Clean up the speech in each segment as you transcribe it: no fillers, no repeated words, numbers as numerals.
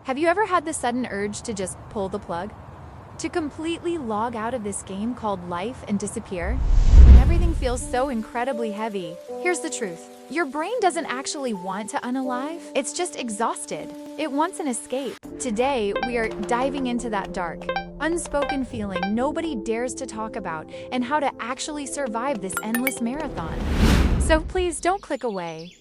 Have you ever had the sudden urge to just pull the plug? To completely log out of this game called life and disappear? When everything feels so incredibly heavy, here's the truth. Your brain doesn't actually want to unalive, it's just exhausted. It wants an escape. Today, we are diving into that dark, unspoken feeling nobody dares to talk about and how to actually survive this endless marathon. So please don't click away,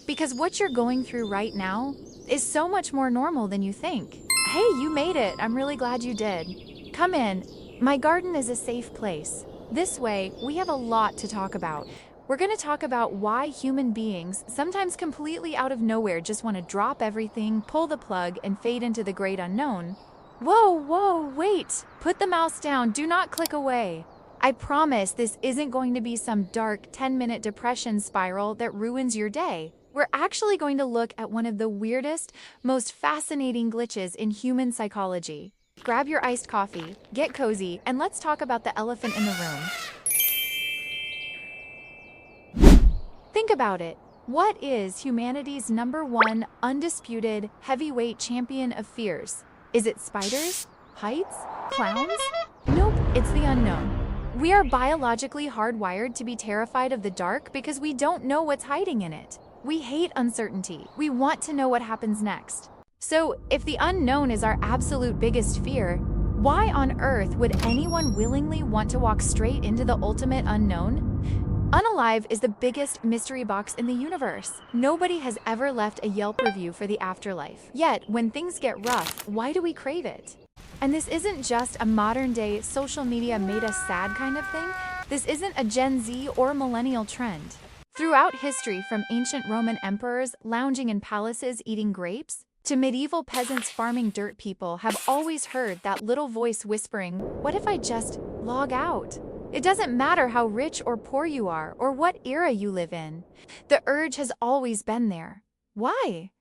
because what you're going through right now is so much more normal than you think. Hey, you made it. I'm really glad you did. Come in. My garden is a safe place. This way, we have a lot to talk about. We're going to talk about why human beings, sometimes completely out of nowhere, just want to drop everything, pull the plug, and fade into the great unknown. Whoa, wait. Put the mouse down. Do not click away. I promise this isn't going to be some dark 10-minute depression spiral that ruins your day. We're actually going to look at one of the weirdest, most fascinating glitches in human psychology. Grab your iced coffee, get cozy, and let's talk about the elephant in the room. Think about it. What is humanity's #1 undisputed heavyweight champion of fears? Is it spiders? Heights? Clowns? Nope, it's the unknown. We are biologically hardwired to be terrified of the dark because we don't know what's hiding in it. We hate uncertainty. We want to know what happens next. So, if the unknown is our absolute biggest fear, why on earth would anyone willingly want to walk straight into the ultimate unknown? Unalive is the biggest mystery box in the universe. Nobody has ever left a Yelp review for the afterlife. Yet, when things get rough, why do we crave it? And this isn't just a modern-day social media made us sad kind of thing. This isn't a Gen Z or millennial trend. Throughout history, from ancient Roman emperors lounging in palaces eating grapes, to medieval peasants farming dirt, people have always heard that little voice whispering, "What if I just log out?" It doesn't matter how rich or poor you are or what era you live in. The urge has always been there. Why?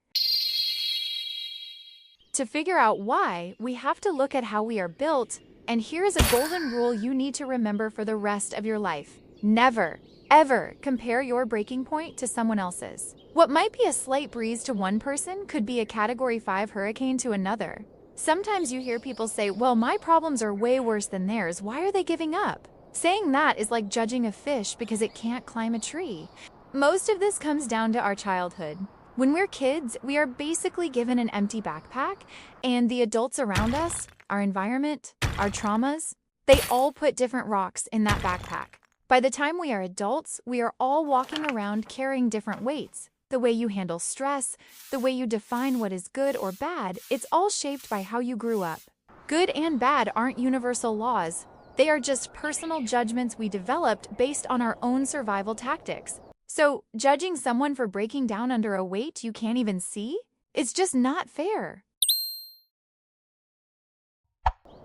To figure out why, we have to look at how we are built, and here is a golden rule you need to remember for the rest of your life. Never, ever compare your breaking point to someone else's. What might be a slight breeze to one person could be a Category 5 hurricane to another. Sometimes you hear people say, well, my problems are way worse than theirs. Why are they giving up? Saying that is like judging a fish because it can't climb a tree. Most of this comes down to our childhood. When we're kids, we are basically given an empty backpack, and the adults around us, our environment, our traumas, they all put different rocks in that backpack. By the time we are adults, we are all walking around carrying different weights. The way you handle stress, the way you define what is good or bad, it's all shaped by how you grew up. Good and bad aren't universal laws. They are just personal judgments we developed based on our own survival tactics. So, judging someone for breaking down under a weight you can't even see? It's just not fair.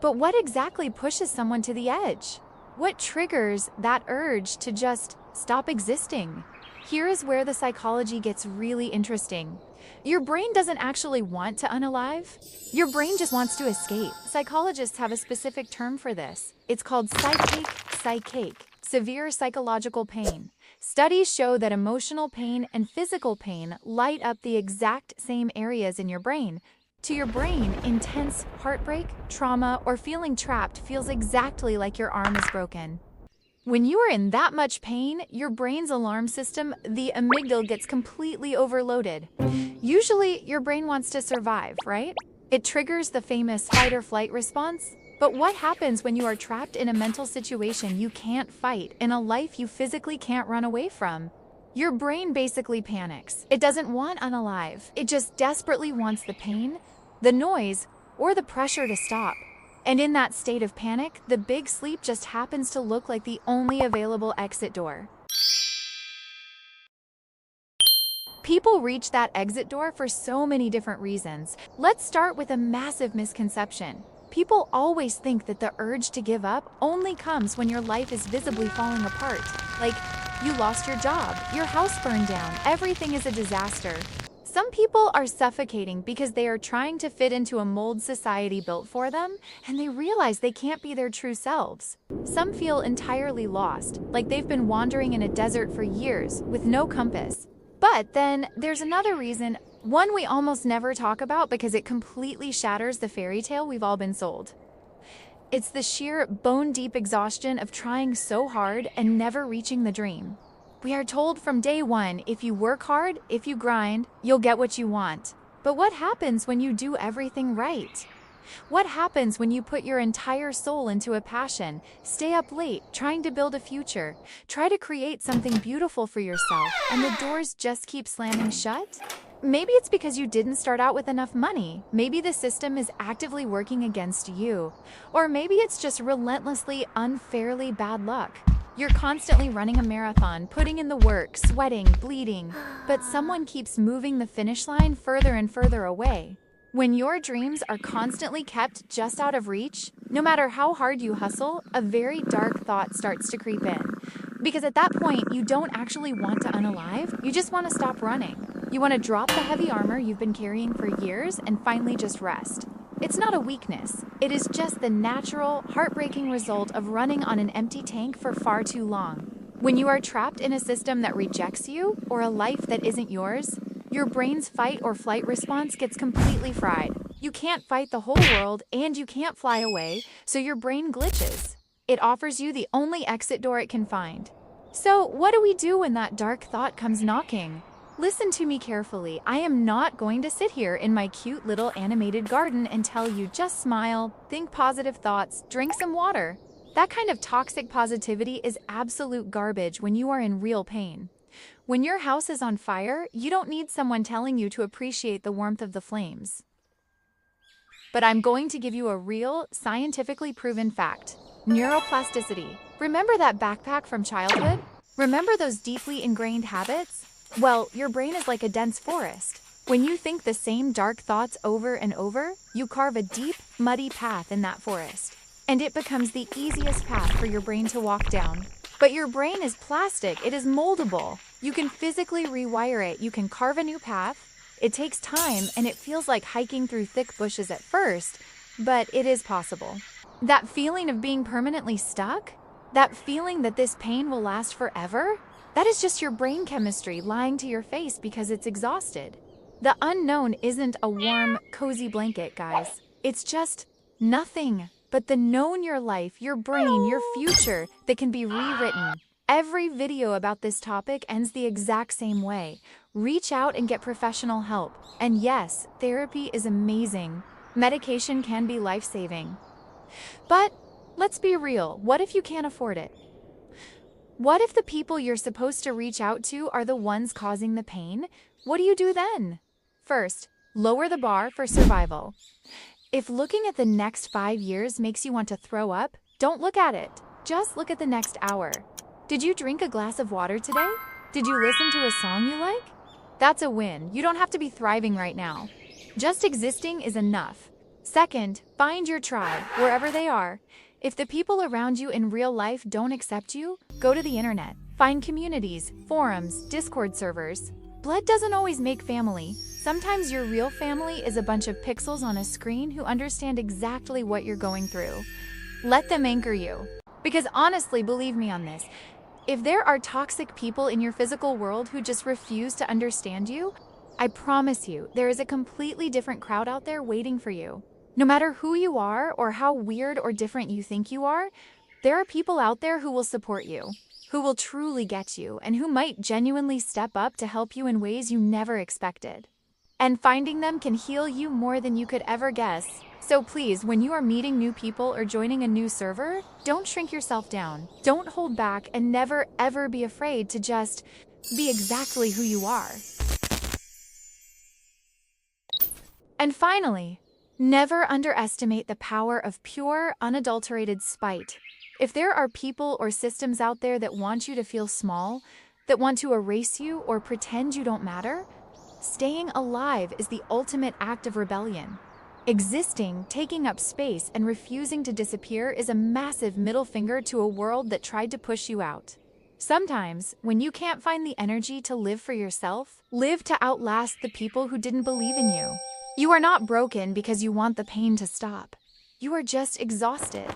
But what exactly pushes someone to the edge? What triggers that urge to just stop existing? Here is where the psychology gets really interesting. Your brain doesn't actually want to unalive. Your brain just wants to escape. Psychologists have a specific term for this. It's called psychache, severe psychological pain. Studies show that emotional pain and physical pain light up the exact same areas in your brain. To your brain, intense heartbreak, trauma, or feeling trapped feels exactly like your arm is broken. When you are in that much pain, your brain's alarm system, the amygdala, gets completely overloaded. Usually, your brain wants to survive, right? It triggers the famous fight or flight response. But what happens when you are trapped in a mental situation you can't fight, in a life you physically can't run away from? Your brain basically panics. It doesn't want unalive. It just desperately wants the pain, the noise, or the pressure to stop. And in that state of panic, the big sleep just happens to look like the only available exit door. People reach that exit door for so many different reasons. Let's start with a massive misconception. People always think that the urge to give up only comes when your life is visibly falling apart. Like, you lost your job, your house burned down, everything is a disaster. Some people are suffocating because they are trying to fit into a mold society built for them, and they realize they can't be their true selves. Some feel entirely lost, like they've been wandering in a desert for years with no compass. But then there's another reason One we almost never talk about because it completely shatters the fairy tale we've all been sold. It's the sheer bone-deep exhaustion of trying so hard and never reaching the dream. We are told from day one, if you work hard, if you grind, you'll get what you want. But what happens when you do everything right? What happens when you put your entire soul into a passion, stay up late, trying to build a future, try to create something beautiful for yourself, and the doors just keep slamming shut? Maybe it's because you didn't start out with enough money. Maybe the system is actively working against you. Or maybe it's just relentlessly, unfairly bad luck. You're constantly running a marathon, putting in the work, sweating, bleeding, but someone keeps moving the finish line further and further away. When your dreams are constantly kept just out of reach, no matter how hard you hustle, a very dark thought starts to creep in. Because at that point, you don't actually want to unalive, you just want to stop running. You want to drop the heavy armor you've been carrying for years and finally just rest. It's not a weakness. It is just the natural, heartbreaking result of running on an empty tank for far too long. When you are trapped in a system that rejects you, or a life that isn't yours, your brain's fight or flight response gets completely fried. You can't fight the whole world and you can't fly away, so your brain glitches. It offers you the only exit door it can find. So what do we do when that dark thought comes knocking? Listen to me carefully. I am not going to sit here in my cute little animated garden and tell you just smile, think positive thoughts, drink some water. That kind of toxic positivity is absolute garbage when you are in real pain. When your house is on fire, you don't need someone telling you to appreciate the warmth of the flames. But I'm going to give you a real, scientifically proven fact. Neuroplasticity. Remember that backpack from childhood? Remember those deeply ingrained habits? Well, your brain is like a dense forest. When you think the same dark thoughts over and over, you carve a deep, muddy path in that forest. And it becomes the easiest path for your brain to walk down. But your brain is plastic, it is moldable. You can physically rewire it, you can carve a new path. It takes time and it feels like hiking through thick bushes at first, but it is possible. That feeling of being permanently stuck? That feeling that this pain will last forever? That is just your brain chemistry lying to your face because it's exhausted. The unknown isn't a warm, cozy blanket, guys. It's just nothing but the known your life, your brain, your future that can be rewritten. Every video about this topic ends the exact same way. Reach out and get professional help. And yes, therapy is amazing. Medication can be life-saving. But let's be real, what if you can't afford it? What if the people you're supposed to reach out to are the ones causing the pain? What do you do then? First, lower the bar for survival. If looking at the next 5 years makes you want to throw up, don't look at it. Just look at the next hour. Did you drink a glass of water today? Did you listen to a song you like? That's a win. You don't have to be thriving right now. Just existing is enough. Second, find your tribe, wherever they are. If the people around you in real life don't accept you, go to the internet. Find communities, forums, Discord servers. Blood doesn't always make family. Sometimes your real family is a bunch of pixels on a screen who understand exactly what you're going through. Let them anchor you. Because honestly, believe me on this, if there are toxic people in your physical world who just refuse to understand you, I promise you, there is a completely different crowd out there waiting for you. No matter who you are or how weird or different you think you are, there are people out there who will support you, who will truly get you, and who might genuinely step up to help you in ways you never expected. And finding them can heal you more than you could ever guess. So please, when you are meeting new people or joining a new server, don't shrink yourself down. Don't hold back and never ever be afraid to just be exactly who you are. And finally, never underestimate the power of pure, unadulterated spite. If there are people or systems out there that want you to feel small, that want to erase you or pretend you don't matter, staying alive is the ultimate act of rebellion. Existing, taking up space, and refusing to disappear is a massive middle finger to a world that tried to push you out. Sometimes, when you can't find the energy to live for yourself, live to outlast the people who didn't believe in you. You are not broken because you want the pain to stop. You are just exhausted.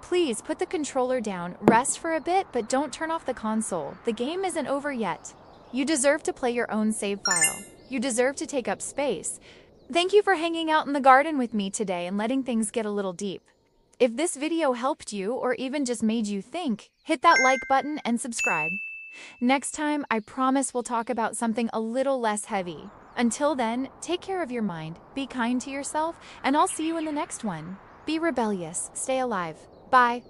Please put the controller down, rest for a bit, but don't turn off the console. The game isn't over yet. You deserve to play your own save file. You deserve to take up space. Thank you for hanging out in the garden with me today and letting things get a little deep. If this video helped you or even just made you think, hit that like button and subscribe. Next time, I promise we'll talk about something a little less heavy. Until then, take care of your mind, be kind to yourself, and I'll see you in the next one. Be rebellious, stay alive. Bye.